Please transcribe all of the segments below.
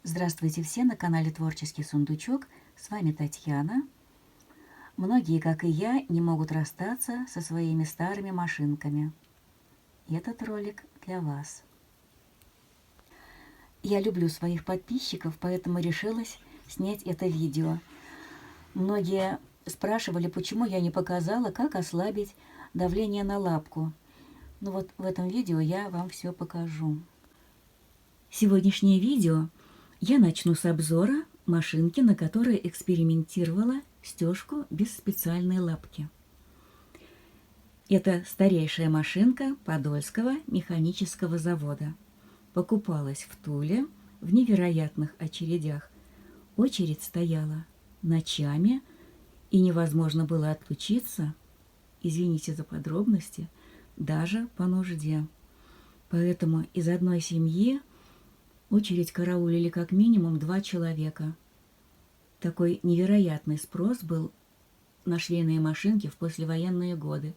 Здравствуйте все на канале Творческий сундучок. С вами Татьяна. Многие, как и я, не могут расстаться со своими старыми машинками. Этот ролик для вас. Я люблю своих подписчиков, поэтому решилась снять это видео. Многие спрашивали, почему я не показала, как ослабить давление на лапку. Ну вот в этом видео я вам все покажу. Сегодняшнее видео я начну с обзора машинки, на которой экспериментировала стежку без специальной лапки. Это старейшая машинка Подольского механического завода. Покупалась в Туле в невероятных очередях. Очередь стояла ночами, и невозможно было отключиться, извините за подробности, даже по нужде. Поэтому из одной семьи очередь караулили как минимум 2 человека. Такой невероятный спрос был на швейные машинки в послевоенные годы.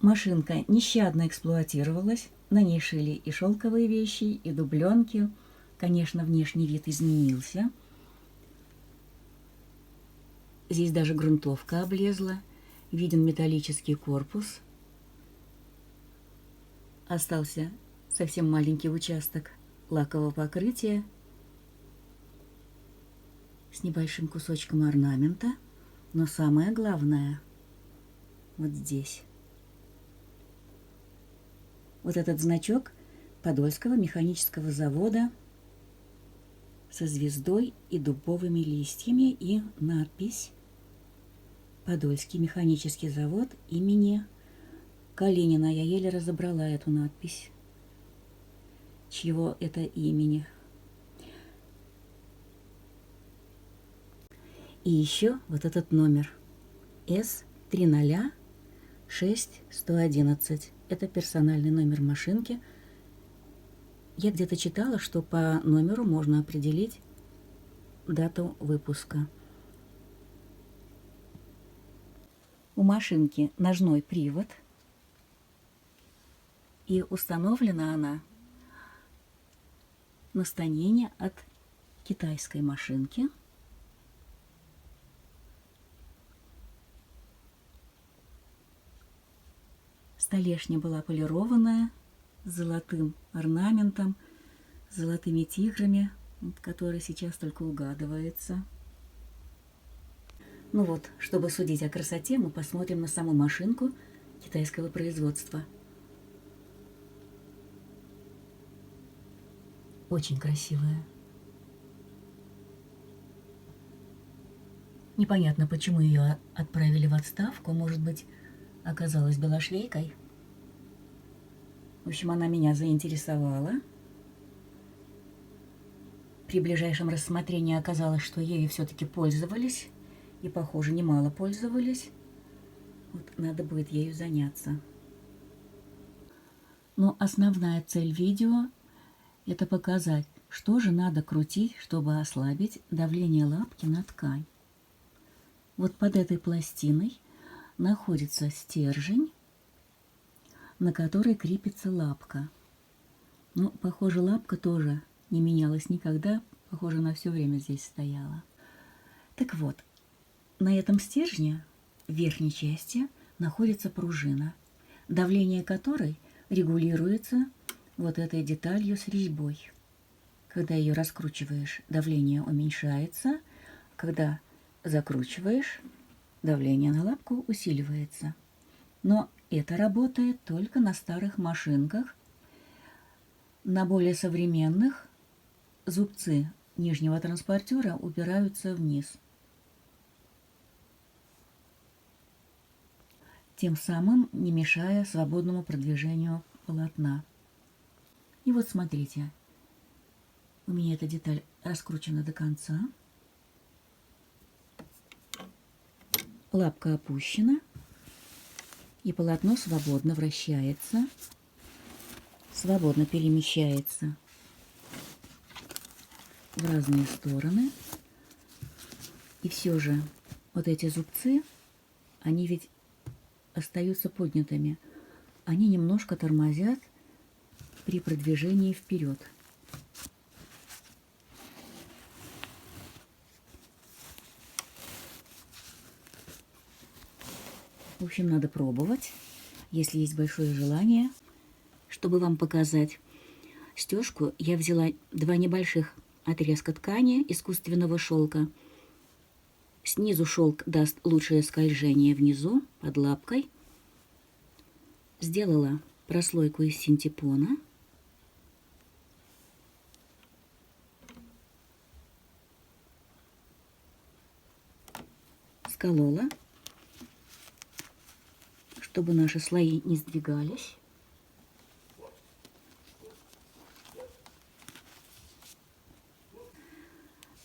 Машинка нещадно эксплуатировалась, на ней шили и шелковые вещи, и дубленки. Конечно, внешний вид изменился. Здесь даже грунтовка облезла, виден металлический корпус. Остался совсем маленький участок лакового покрытия с небольшим кусочком орнамента, но самое главное вот здесь. Вот этот значок Подольского механического завода со звездой и дубовыми листьями и надпись «Подольский механический завод имени Калинина». Я еле разобрала эту надпись. Чьего это имени? И еще вот этот номер С306111. Это персональный номер машинки. Я где-то читала, что по номеру можно определить дату выпуска. У машинки ножной привод, и установлена она на станине от китайской машинки. Столешня была полированная, с золотым орнаментом, с золотыми тиграми, который сейчас только угадывается. Ну вот, чтобы судить о красоте, мы посмотрим на саму машинку китайского производства. Очень красивая. Непонятно, почему ее отправили в отставку. Может быть, оказалась белошвейкой. В общем, она меня заинтересовала. При ближайшем рассмотрении оказалось, что ею все-таки пользовались. И, похоже, немало пользовались. Вот надо будет ею заняться. Но основная цель видео – это показать, что же надо крутить, чтобы ослабить давление лапки на ткань. Вот под этой пластиной находится стержень, на который крепится лапка. Ну, похоже, лапка тоже не менялась никогда. Похоже, она все время здесь стояла. Так вот, на этом стержне в верхней части находится пружина, давление которой регулируется вот этой деталью с резьбой. Когда ее раскручиваешь, давление уменьшается. Когда закручиваешь, давление на лапку усиливается. Но это работает только на старых машинках. На более современных зубцы нижнего транспортера упираются вниз. Тем самым не мешая свободному продвижению полотна. И вот смотрите, у меня эта деталь раскручена до конца. Лапка опущена, и полотно свободно вращается, свободно перемещается в разные стороны. И все же вот эти зубцы, они ведь остаются поднятыми. Они немножко тормозят при продвижении вперед. В общем, надо пробовать, если есть большое желание. Чтобы вам показать стежку, я взяла 2 небольших отрезка ткани искусственного шелка. Снизу шелк даст лучшее скольжение внизу, под лапкой. Сделала прослойку из синтепона. Сколола, чтобы наши слои не сдвигались.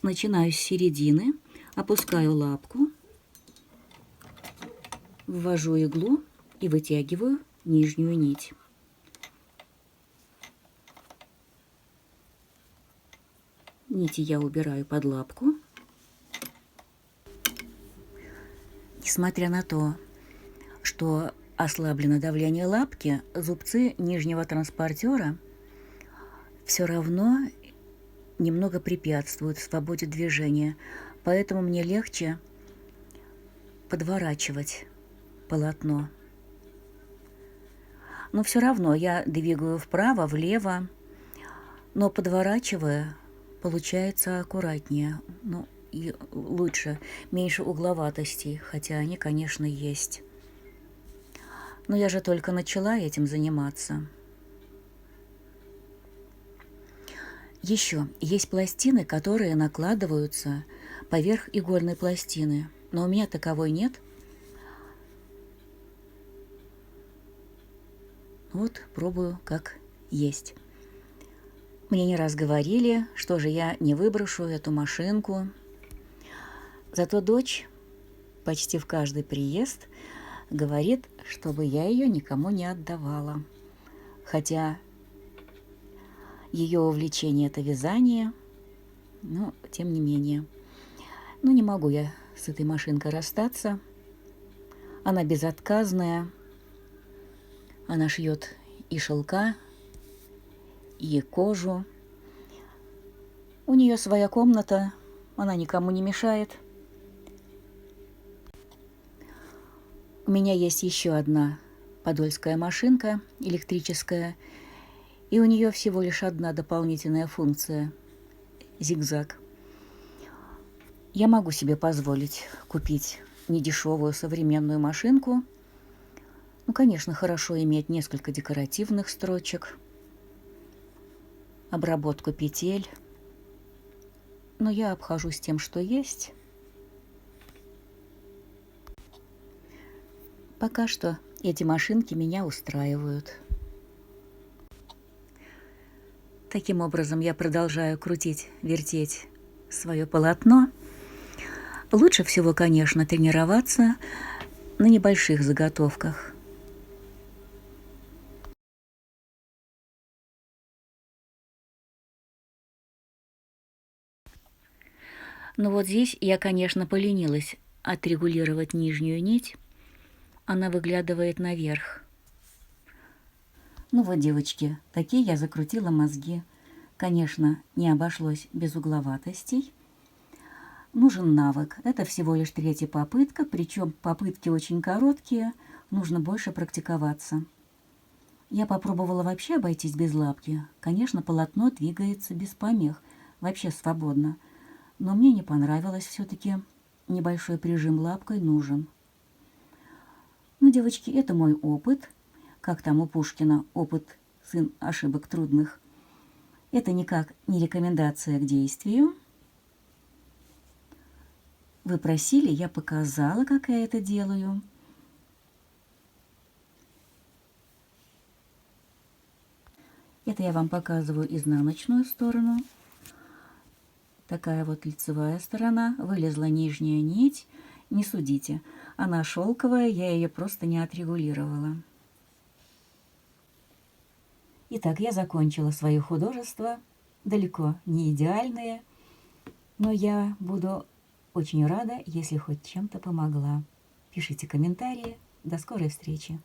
Начинаю с середины, опускаю лапку, ввожу иглу и вытягиваю нижнюю нить. Нити я убираю под лапку. Несмотря на то, что ослаблено давление лапки, зубцы нижнего транспортера все равно немного препятствуют свободе движения, поэтому мне легче подворачивать полотно. Но все равно я двигаю вправо, влево, но подворачивая, получается аккуратнее, ну и лучше, меньше угловатостей, хотя они, конечно, есть. Но я же только начала этим заниматься. Еще есть пластины, которые накладываются поверх игольной пластины, но у меня таковой нет. Вот пробую как есть. Мне не раз говорили, что же я не выброшу эту машинку. Зато дочь почти в каждый приезд говорит, чтобы я ее никому не отдавала. Хотя ее увлечение – это вязание, но тем не менее. Ну, не могу я с этой машинкой расстаться. Она безотказная. Она шьет и шелка, и кожу. У нее своя комната, она никому не мешает. У меня есть еще одна подольская машинка электрическая, и у нее всего лишь одна дополнительная функция – зигзаг. Я могу себе позволить купить недешевую современную машинку. Ну, конечно, хорошо иметь несколько декоративных строчек, обработку петель, но я обхожусь тем, что есть. Пока что эти машинки меня устраивают. Таким образом, я продолжаю крутить, вертеть свое полотно. Лучше всего, конечно, тренироваться на небольших заготовках. Но вот здесь я, конечно, поленилась отрегулировать нижнюю нить. Она выглядывает наверх. Ну вот, девочки, такие я закрутила мозги. Конечно, не обошлось без угловатостей. Нужен навык. Это всего лишь 3-я попытка, причем попытки очень короткие, нужно больше практиковаться. Я попробовала вообще обойтись без лапки. Конечно, полотно двигается без помех, вообще свободно. Но мне не понравилось все-таки. Небольшой прижим лапкой нужен. Ну, девочки, это мой опыт. Как там у Пушкина, опыт – сын ошибок трудных. Это никак не рекомендация к действию. Вы просили, я показала, как я это делаю. Это я вам показываю изнаночную сторону. Такая вот лицевая сторона. Вылезла нижняя нить. Не судите. Она шелковая, я ее просто не отрегулировала. Итак, я закончила свое художество. Далеко не идеальное, но я буду очень рада, если хоть чем-то помогла. Пишите комментарии. До скорой встречи.